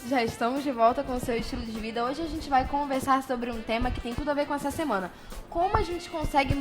Já estamos de volta com o seu estilo de vida. Hoje a gente vai conversar sobre um tema que tem tudo a ver com essa semana. Como a gente consegue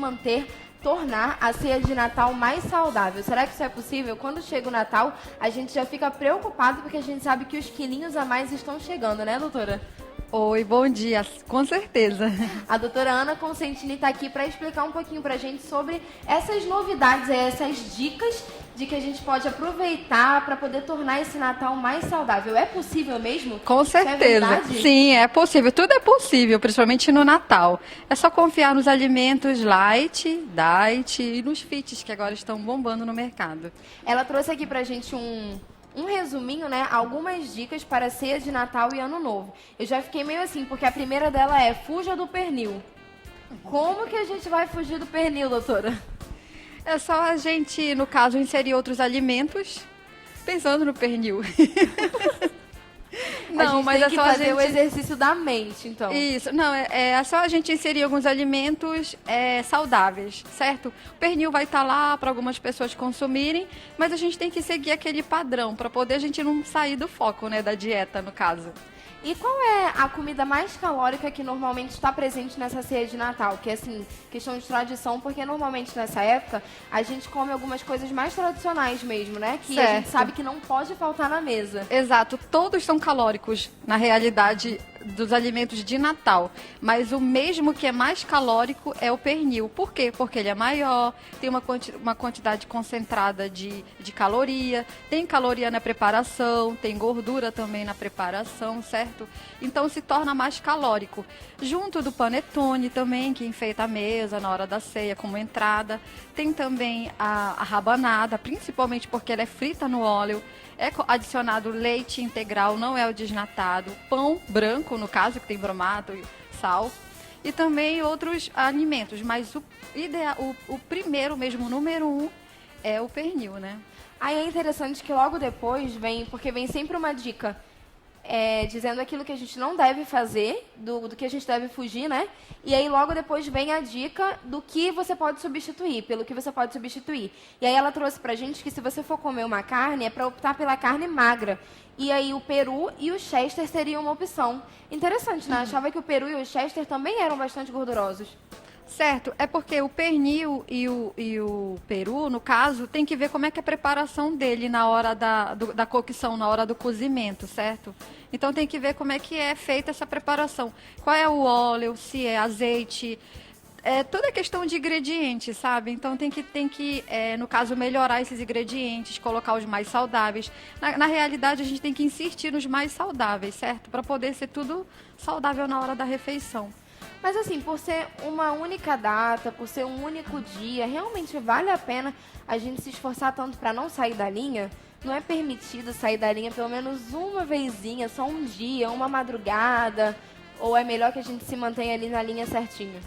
tornar a ceia de Natal mais saudável? Será que isso é possível? Quando chega o Natal, a gente já fica preocupado porque a gente sabe que os quilinhos a mais estão chegando, né, doutora? Oi, bom dia, com certeza. A doutora Ana Consentini está aqui para explicar um pouquinho para a gente sobre essas novidades, essas dicas de que a gente pode aproveitar para poder tornar esse Natal mais saudável. É possível mesmo? Com certeza. É Sim, é possível. Tudo é possível, principalmente no Natal. É só confiar nos alimentos light, diet e nos fits que agora estão bombando no mercado. Ela trouxe aqui para a gente um resuminho, né? Algumas dicas para ceia de Natal e Ano Novo. Eu já fiquei meio assim, porque a primeira dela é fuja do pernil. Como que a gente vai fugir do pernil, doutora? É só a gente, no caso, inserir outros alimentos pensando no pernil. Não, mas é só fazer o exercício da mente, então. Isso, não, é só a gente inserir alguns alimentos saudáveis, certo? O pernil vai estar lá para algumas pessoas consumirem, mas a gente tem que seguir aquele padrão para poder a gente não sair do foco, né, da dieta, no caso. E qual é a comida mais calórica que normalmente está presente nessa ceia de Natal? Que é, assim, questão de tradição, porque normalmente nessa época a gente come algumas coisas mais tradicionais mesmo, né? Que certo. A gente sabe que não pode faltar na mesa. Exato, todos são calóricos, na realidade, dos alimentos de Natal. Mas o mesmo que é mais calórico é o pernil. Por quê? Porque ele é maior, tem uma quantidade concentrada de caloria, tem caloria na preparação, tem gordura também na preparação, certo? Então se torna mais calórico. Junto do panetone também, que enfeita a mesa na hora da ceia como entrada. Tem também a rabanada, principalmente porque ela é frita no óleo. É adicionado leite integral, não é o desnatado. Pão branco, no caso, que tem bromato e sal. E também outros alimentos. Mas o primeiro mesmo, o número 1, é o pernil, né? Aí é interessante que logo depois porque vem sempre uma dica dizendo aquilo que a gente não deve fazer, do que a gente deve fugir, né? E aí logo depois vem a dica do que você pode substituir, pelo que você pode substituir. E aí ela trouxe pra gente que se você for comer uma carne, é para optar pela carne magra. E aí o peru e o chester seriam uma opção. Interessante, né? Achava que o peru e o chester também eram bastante gordurosos. Certo, é porque o pernil e o peru, no caso, tem que ver como é que é a preparação dele na hora da cocção, na hora do cozimento, certo? Então tem que ver como é que é feita essa preparação. Qual é o óleo, se é azeite, toda questão de ingredientes, sabe? Então tem que no caso, melhorar esses ingredientes, colocar os mais saudáveis. Na realidade, a gente tem que insistir nos mais saudáveis, certo? Para poder ser tudo saudável na hora da refeição. Mas assim, por ser uma única data, por ser um único dia, realmente vale a pena a gente se esforçar tanto para não sair da linha? Não é permitido sair da linha pelo menos uma vezinha, só um dia, uma madrugada? Ou é melhor que a gente se mantenha ali na linha certinho?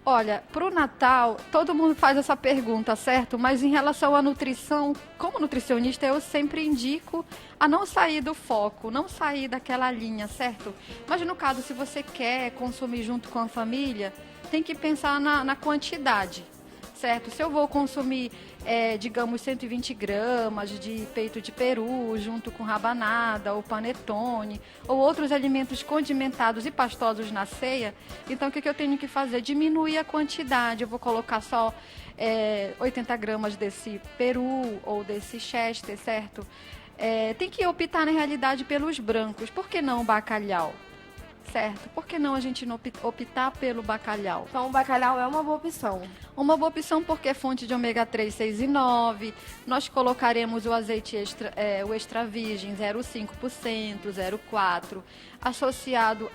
Olha, para o Natal, todo mundo faz essa pergunta, certo? Mas em relação à nutrição, como nutricionista, eu sempre indico a não sair do foco, não sair daquela linha, certo? Mas no caso, se você quer consumir junto com a família, tem que pensar na quantidade, certo? Se eu vou consumir, digamos, 120 gramas de peito de peru, junto com rabanada ou panetone, ou outros alimentos condimentados e pastosos na ceia, então o que eu tenho que fazer? Diminuir a quantidade. Eu vou colocar só 80 gramas desse peru ou desse chester, certo? Tem que optar, na realidade, pelos brancos. Por que não o bacalhau? Certo? Por que não a gente não optar pelo bacalhau? Então o bacalhau é uma boa opção. Uma boa opção porque é fonte de ômega 3, 6 e 9. Nós colocaremos o azeite o extra virgem 0,5%, 0,4%, associado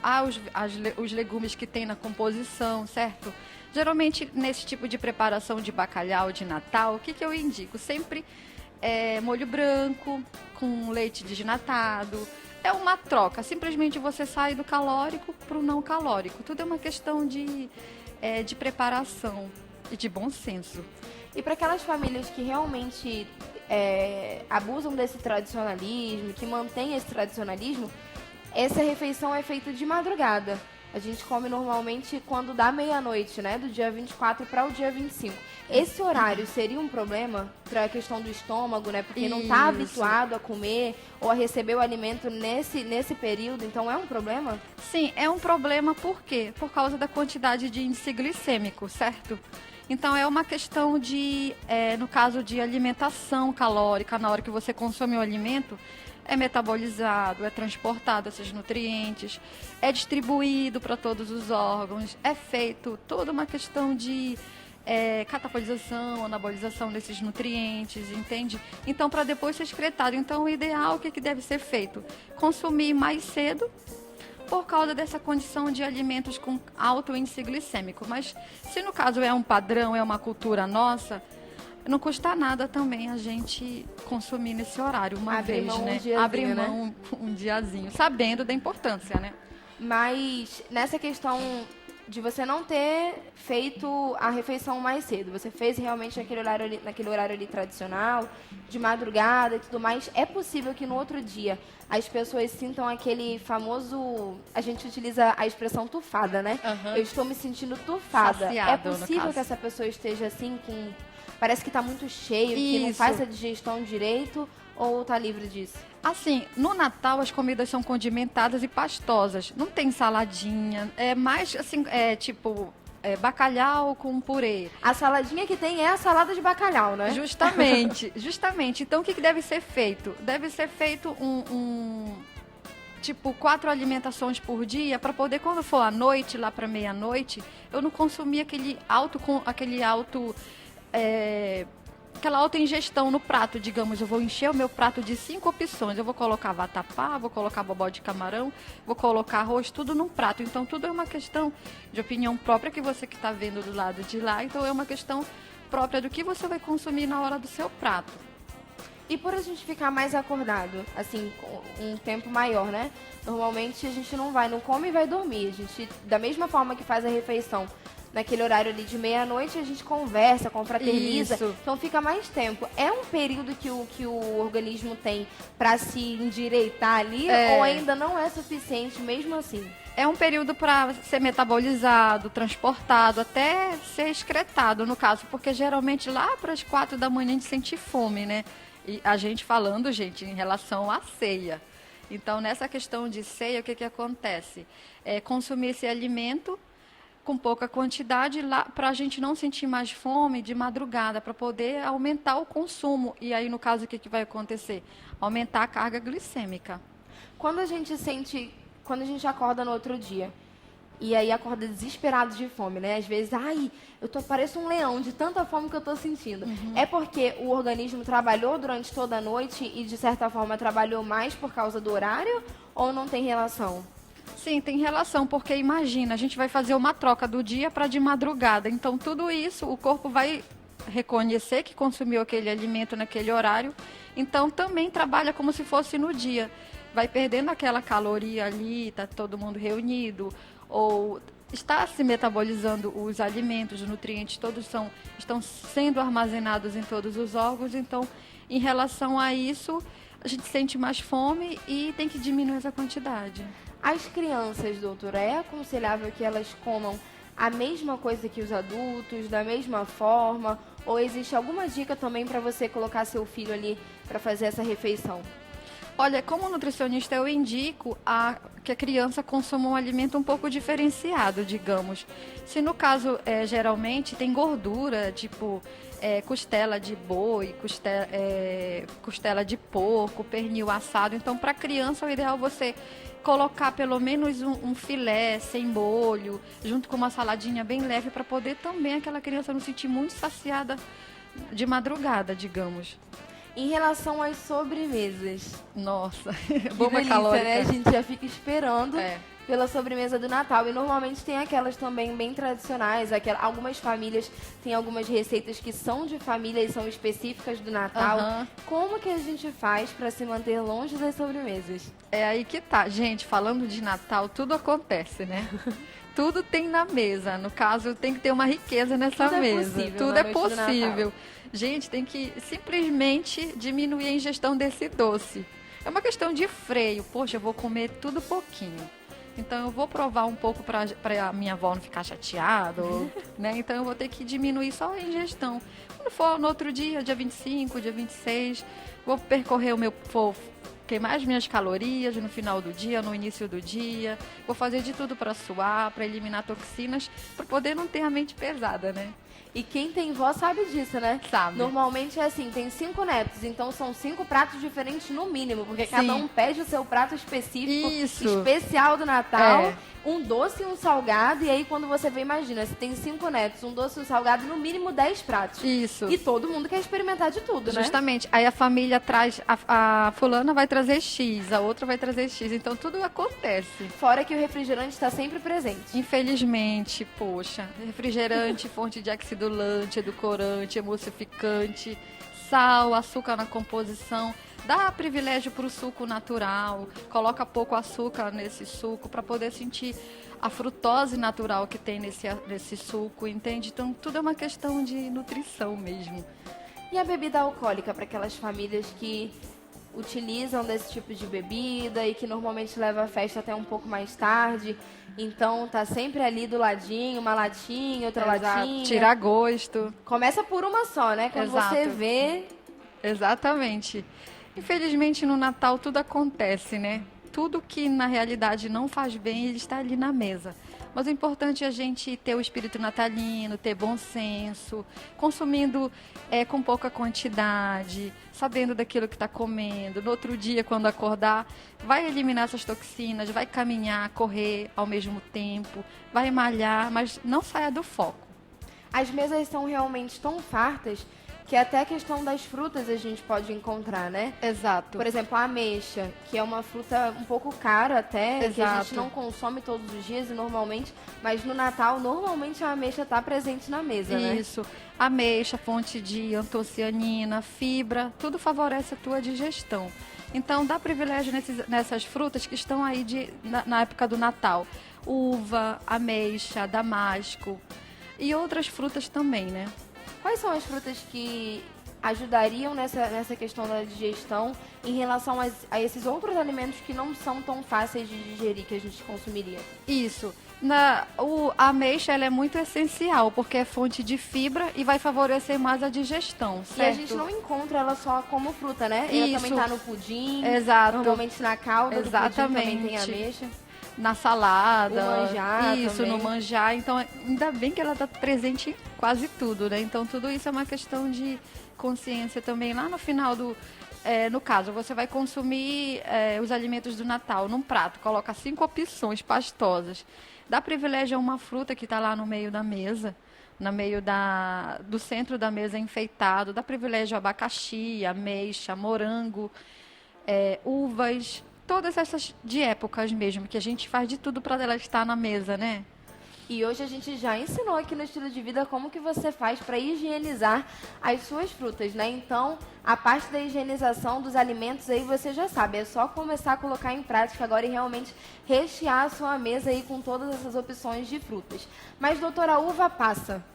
os legumes que tem na composição, certo? Geralmente, nesse tipo de preparação de bacalhau de Natal, o que eu indico? Sempre molho branco, com leite desnatado. É uma troca, simplesmente você sai do calórico para o não calórico. Tudo é uma questão de preparação e de bom senso. E para aquelas famílias que realmente abusam desse tradicionalismo, que mantêm esse tradicionalismo, essa refeição é feita de madrugada. A gente come normalmente quando dá meia-noite, né? Do dia 24 para o dia 25. Esse horário seria um problema para a questão do estômago, né? Porque não está habituado a comer ou a receber o alimento nesse período. Então, é um problema? Sim, é um problema por quê? Por causa da quantidade de índice glicêmico, certo? Então, é uma questão de, no caso de alimentação calórica, na hora que você consome o alimento, é metabolizado, é transportado esses nutrientes, é distribuído para todos os órgãos, é feito toda uma questão de catabolização, anabolização desses nutrientes, entende? Então, para depois ser excretado. Então, o ideal, o que deve ser feito? Consumir mais cedo, por causa dessa condição de alimentos com alto índice glicêmico. Mas, se no caso é um padrão, é uma cultura nossa, não custa nada também a gente consumir nesse horário, uma vez, né? Abrir mão um diazinho, sabendo da importância, né? Mas nessa questão de você não ter feito a refeição mais cedo, você fez realmente naquele horário ali tradicional, de madrugada e tudo mais, é possível que no outro dia as pessoas sintam aquele famoso... A gente utiliza a expressão tufada, né? Uhum. Eu estou me sentindo tufada. Saciado, é possível que essa pessoa esteja assim, parece que está muito cheio, que não faz a digestão direito, ou está livre disso? Assim, no Natal as comidas são condimentadas e pastosas. Não tem saladinha, é mais assim, bacalhau com purê. A saladinha que tem é a salada de bacalhau, né? Justamente, justamente. Então, o que deve ser feito? Deve ser feito 4 alimentações por dia, para poder, quando for à noite, lá para meia-noite, eu não consumir aquela alta ingestão no prato, digamos. Eu vou encher o meu prato de 5 opções. Eu vou colocar vatapá, vou colocar bobó de camarão, vou colocar arroz, tudo num prato. Então, tudo é uma questão de opinião própria que você que está vendo do lado de lá. Então, é uma questão própria do que você vai consumir na hora do seu prato. E por a gente ficar mais acordado, assim, um tempo maior, né? Normalmente a gente não come e vai dormir. A gente, da mesma forma que faz a refeição naquele horário ali de meia-noite, a gente conversa, confraterniza. Isso. Então fica mais tempo. É um período que o organismo tem para se endireitar ali, ou ainda não é suficiente mesmo assim? É um período para ser metabolizado, transportado, até ser excretado, no caso. Porque geralmente lá para as 4 da manhã a gente sente fome, né? E a gente falando, gente, em relação à ceia. Então, nessa questão de ceia, o que acontece? Consumir esse alimento com pouca quantidade lá para a gente não sentir mais fome de madrugada, para poder aumentar o consumo. E aí, no caso, o que vai acontecer? Aumentar a carga glicêmica. Quando a gente acorda no outro dia, e aí acorda desesperado de fome, né? Às vezes, pareço um leão de tanta fome que eu tô sentindo. Uhum. É porque o organismo trabalhou durante toda a noite e, de certa forma, trabalhou mais por causa do horário, ou não tem relação? Sim, tem relação, porque imagina, a gente vai fazer uma troca do dia para de madrugada. Então, tudo isso, o corpo vai reconhecer que consumiu aquele alimento naquele horário. Então, também trabalha como se fosse no dia. Vai perdendo aquela caloria ali, tá todo mundo reunido, ou está se metabolizando os alimentos, os nutrientes, todos estão sendo armazenados em todos os órgãos. Então, em relação a isso, a gente sente mais fome e tem que diminuir essa quantidade. As crianças, doutora, é aconselhável que elas comam a mesma coisa que os adultos, da mesma forma? Ou existe alguma dica também para você colocar seu filho ali para fazer essa refeição? Olha, como nutricionista, eu indico que a criança consuma um alimento um pouco diferenciado, digamos. Se no caso, geralmente, tem gordura, tipo costela de boi, costela de porco, pernil assado. Então, para a criança, o ideal é você colocar pelo menos um filé sem molho, junto com uma saladinha bem leve, para poder também aquela criança não se sentir muito saciada de madrugada, digamos. Em relação às sobremesas. Nossa, bomba calórica, né? A gente já fica esperando pela sobremesa do Natal. E normalmente tem aquelas também bem tradicionais. Algumas famílias têm algumas receitas que são de família e são específicas do Natal. Uhum. Como que a gente faz para se manter longe das sobremesas? É aí que tá. Gente, falando de Natal, tudo acontece, né? Tudo tem na mesa. No caso, tem que ter uma riqueza nessa mesa. Tudo é possível. Gente, tem que simplesmente diminuir a ingestão desse doce. É uma questão de freio. Poxa, eu vou comer tudo pouquinho. Então eu vou provar um pouco para a minha avó não ficar chateada, né? Então eu vou ter que diminuir só a ingestão. Quando for no outro dia, dia 25, dia 26, vou percorrer vou queimar as minhas calorias no final do dia, no início do dia. Vou fazer de tudo para suar, para eliminar toxinas, para poder não ter a mente pesada, né? E quem tem vó sabe disso, né? Sabe. Normalmente é assim, tem 5 netos, então são 5 pratos diferentes no mínimo, porque cada um pede o seu prato específico, especial do Natal, um doce e um salgado, e aí quando você vê, imagina, se tem 5 netos, um doce e um salgado, no mínimo 10 pratos. Isso. E todo mundo quer experimentar de tudo, né? Justamente. Aí a família traz, a fulana vai trazer X, a outra vai trazer X, então tudo acontece. Fora que o refrigerante está sempre presente. Infelizmente, poxa, refrigerante, fonte de oxidulante, edulcorante, emulsificante, sal, açúcar na composição. Dá privilégio para o suco natural, coloca pouco açúcar nesse suco para poder sentir a frutose natural que tem nesse suco, entende? Então, tudo é uma questão de nutrição mesmo. E a bebida alcoólica para aquelas famílias que utilizam desse tipo de bebida e que normalmente leva a festa até um pouco mais tarde, então tá sempre ali do ladinho, uma latinha, outra latinha. Tirar gosto. Começa por uma só, né? Quando você vê... Exatamente. Infelizmente no Natal tudo acontece, né? Tudo que na realidade não faz bem, ele está ali na mesa. Mas o importante é a gente ter o espírito natalino, ter bom senso, consumindo com pouca quantidade, sabendo daquilo que está comendo. No outro dia, quando acordar, vai eliminar essas toxinas, vai caminhar, correr ao mesmo tempo, vai malhar, mas não saia do foco. As mesas são realmente tão fartas que até a questão das frutas a gente pode encontrar, né? Exato. Por exemplo, a ameixa, que é uma fruta um pouco cara até, Exato. que a gente não consome todos os dias e normalmente, mas no Natal, normalmente a ameixa está presente na mesa, né? Isso. Ameixa, fonte de antocianina, fibra, tudo favorece a tua digestão. Então, dá privilégio nessas frutas que estão aí na época do Natal. Uva, ameixa, damasco e outras frutas também, né? Quais são as frutas que ajudariam nessa questão da digestão em relação a esses outros alimentos que não são tão fáceis de digerir, que a gente consumiria? Isso. A ameixa ela é muito essencial, porque é fonte de fibra e vai favorecer mais a digestão, certo? E a gente não encontra ela só como fruta, né? Ela também está no pudim, exato. Normalmente na calda do pudim também tem ameixa. Na salada, o manjar isso, também. No manjar. Então, ainda bem que ela está presente em quase tudo, né? Então, tudo isso é uma questão de consciência também. Lá no final no caso, você vai consumir os alimentos do Natal num prato, coloca 5 opções pastosas. Dá privilégio a uma fruta que está lá no meio da mesa, no meio do centro da mesa enfeitado. Dá privilégio a abacaxi, ameixa, morango, uvas... Todas essas de épocas mesmo, que a gente faz de tudo para ela estar na mesa, né? E hoje a gente já ensinou aqui no Estilo de Vida como que você faz para higienizar as suas frutas, né? Então, a parte da higienização dos alimentos aí você já sabe, é só começar a colocar em prática agora e realmente rechear a sua mesa aí com todas essas opções de frutas. Mas, doutora, a uva passa.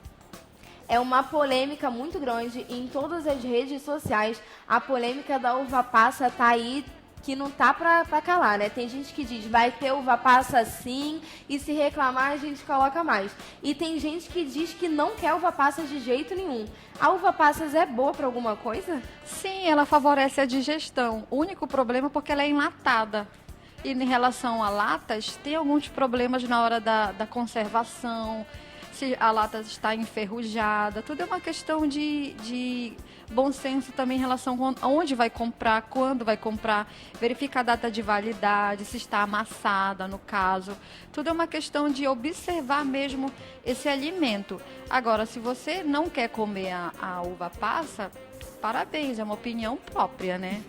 É uma polêmica muito grande em todas as redes sociais. A polêmica da uva passa tá aí que não tá pra calar, né? Tem gente que diz, vai ter uva passa sim, e se reclamar a gente coloca mais. E tem gente que diz que não quer uva passa de jeito nenhum. A uva passas é boa pra alguma coisa? Sim, ela favorece a digestão. O único problema é porque ela é enlatada. E em relação a latas, tem alguns problemas na hora da conservação, se a lata está enferrujada. Tudo é uma questão de bom senso também em relação a onde vai comprar, quando vai comprar, verificar a data de validade, se está amassada, no caso. Tudo é uma questão de observar mesmo esse alimento. Agora, se você não quer comer a uva passa, parabéns, é uma opinião própria, né?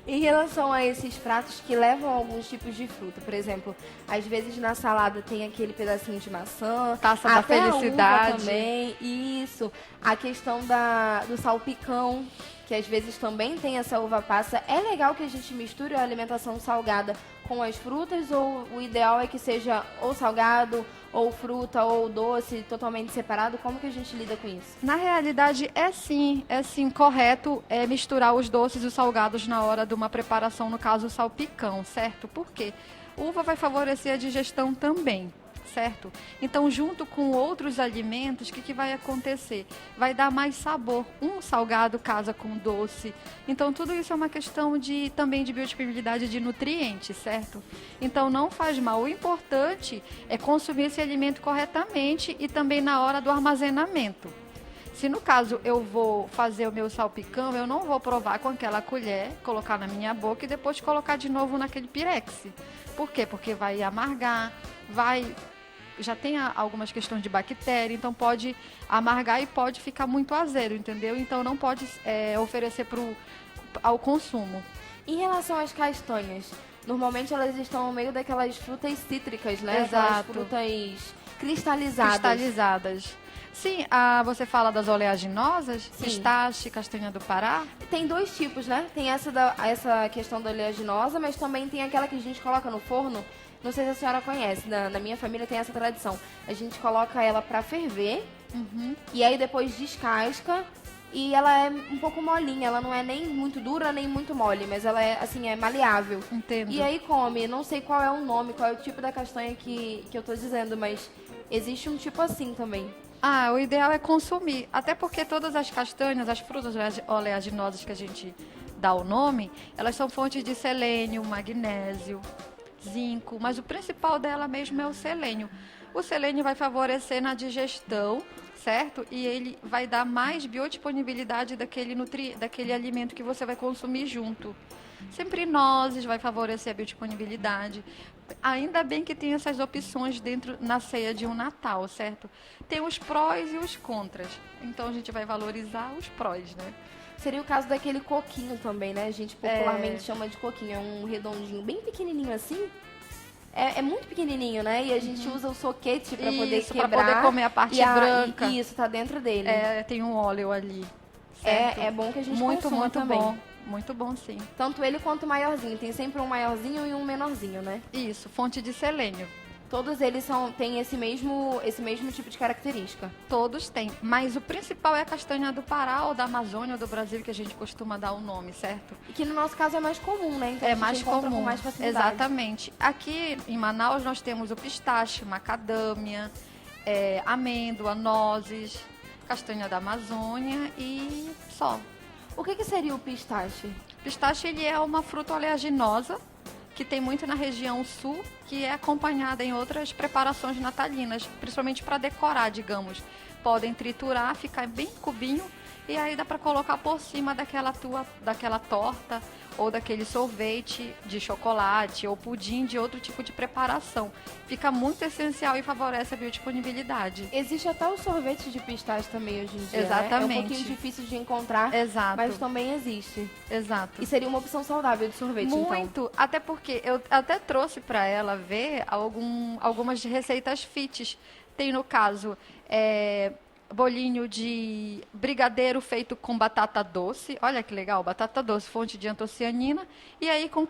Em relação a esses pratos que levam alguns tipos de fruta, por exemplo, às vezes na salada tem aquele pedacinho de maçã, taça da felicidade a uva também, isso, a questão do salpicão, que às vezes também tem essa uva passa. É legal que a gente misture a alimentação salgada com as frutas ou o ideal é que seja ou salgado, ou fruta, ou doce, totalmente separado? Como que a gente lida com isso? Na realidade, é sim correto misturar os doces e os salgados na hora de uma preparação, no caso o salpicão, certo? Por quê? Uva vai favorecer a digestão também, certo? Então, junto com outros alimentos, o que vai acontecer? Vai dar mais sabor. Um salgado casa com doce. Então, tudo isso é uma questão também de biodisponibilidade de nutrientes, certo? Então, não faz mal. O importante é consumir esse alimento corretamente e também na hora do armazenamento. Se no caso eu vou fazer o meu salpicão, eu não vou provar com aquela colher, colocar na minha boca e depois colocar de novo naquele pirex. Por quê? Porque vai amargar, já tem algumas questões de bactéria, então pode amargar e pode ficar muito azedo, entendeu? Então não pode oferecer ao consumo. Em relação às castanhas, normalmente elas estão no meio daquelas frutas cítricas, né? Exato. Aquelas frutas cristalizadas. Sim, você fala das oleaginosas, Sim. Pistache, castanha do Pará. Tem dois tipos, né? Tem essa questão da oleaginosa, mas também tem aquela que a gente coloca no forno. Não sei se a senhora conhece, na minha família tem essa tradição. A gente coloca ela pra ferver, e aí depois descasca, e ela é um pouco molinha. Ela não é nem muito dura, nem muito mole, mas ela é, assim, é maleável. Entendo. E aí come, não sei qual é o nome, qual é o tipo da castanha que eu tô dizendo, mas existe um tipo assim também. O ideal é consumir, até porque todas as castanhas, as frutas oleaginosas que a gente dá o nome, elas são fontes de selênio, magnésio, zinco, mas o principal dela mesmo é o selênio. O selênio vai favorecer na digestão, certo? E ele vai dar mais biodisponibilidade daquele alimento que você vai consumir junto. Sempre nozes vai favorecer a biodisponibilidade. Ainda bem que tem essas opções na ceia de um Natal, certo? Tem os prós e os contras. Então a gente vai valorizar os prós, né? Seria o caso daquele coquinho também, né? A gente popularmente chama de coquinho. É um redondinho bem pequenininho assim. É muito pequenininho, né? E a gente usa o soquete para poder quebrar. Para poder comer a parte branca. Isso, tá dentro dele. Tem um óleo ali. Certo? É bom que a gente consuma muito também. Bom. Muito bom, sim. Tanto ele quanto o maiorzinho. Tem sempre um maiorzinho e um menorzinho, né? Isso, fonte de selênio. Todos eles têm esse mesmo tipo de característica. Todos têm, mas o principal é a castanha do Pará ou da Amazônia ou do Brasil, que a gente costuma dar o nome, certo? E que no nosso caso é mais comum, né? Então a gente mais encontra comum, com mais facilidade. Exatamente. Aqui em Manaus nós temos o pistache, macadâmia, amêndoa, nozes, castanha da Amazônia e só. O que seria o pistache? Pistache ele é uma fruta oleaginosa que tem muito na região sul, que é acompanhada em outras preparações natalinas, principalmente para decorar, digamos. Podem triturar, ficar bem cubinho, e aí dá para colocar por cima daquela torta ou daquele sorvete de chocolate ou pudim de outro tipo de preparação. Fica muito essencial e favorece a biodisponibilidade. Existe até o sorvete de pistache também hoje em dia, Exatamente. Né? É um pouquinho difícil de encontrar, Exato. Mas também existe. Exato. E seria uma opção saudável de sorvete, muito, então. Até porque eu até trouxe para ela ver algumas receitas fits. Tem, no caso, bolinho de brigadeiro feito com batata doce. Olha que legal, batata doce, fonte de antocianina. E aí com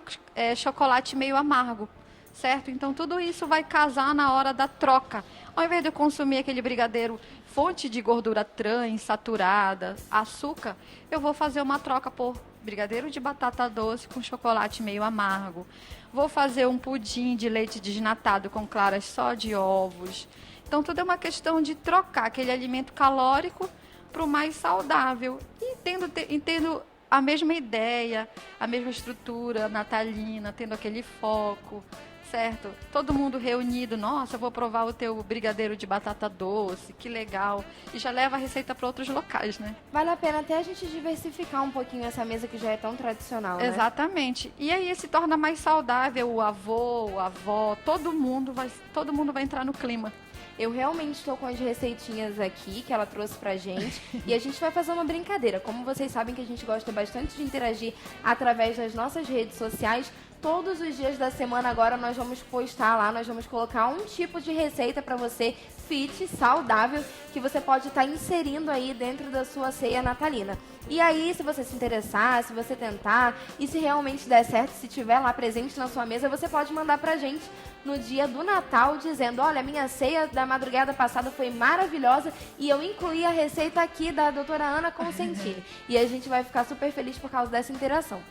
chocolate meio amargo, certo? Então tudo isso vai casar na hora da troca. Ao invés de eu consumir aquele brigadeiro fonte de gordura trans, saturada, açúcar, eu vou fazer uma troca por brigadeiro de batata doce com chocolate meio amargo. Vou fazer um pudim de leite desnatado com claras só de ovos. Então, tudo é uma questão de trocar aquele alimento calórico para o mais saudável. E tendo a mesma ideia, a mesma estrutura natalina, tendo aquele foco, certo? Todo mundo reunido, nossa, eu vou provar o teu brigadeiro de batata doce, que legal. E já leva a receita para outros locais, né? Vale a pena até a gente diversificar um pouquinho essa mesa que já é tão tradicional, né? Exatamente. E aí se torna mais saudável o avô, a avó, todo mundo vai entrar no clima. Eu realmente estou com as receitinhas aqui que ela trouxe pra gente e a gente vai fazer uma brincadeira. Como vocês sabem que a gente gosta bastante de interagir através das nossas redes sociais, Todos os dias da semana agora nós vamos postar lá, nós vamos colocar um tipo de receita para você fit, saudável, que você pode estar inserindo aí dentro da sua ceia natalina. E aí, se você se interessar, se você tentar, e se realmente der certo, se tiver lá presente na sua mesa, você pode mandar pra gente no dia do Natal, dizendo, olha, minha ceia da madrugada passada foi maravilhosa e eu incluí a receita aqui da doutora Ana Consentini. E a gente vai ficar super feliz por causa dessa interação.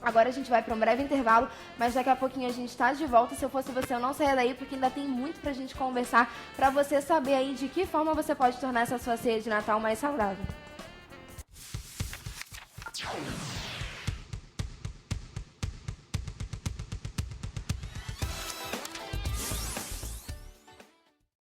Agora a gente vai para um breve intervalo, mas daqui a pouquinho a gente está de volta. Se eu fosse você, eu não saia daí, porque ainda tem muito pra gente conversar, pra você saber aí de que forma você pode tornar essa sua ceia de Natal mais saudável.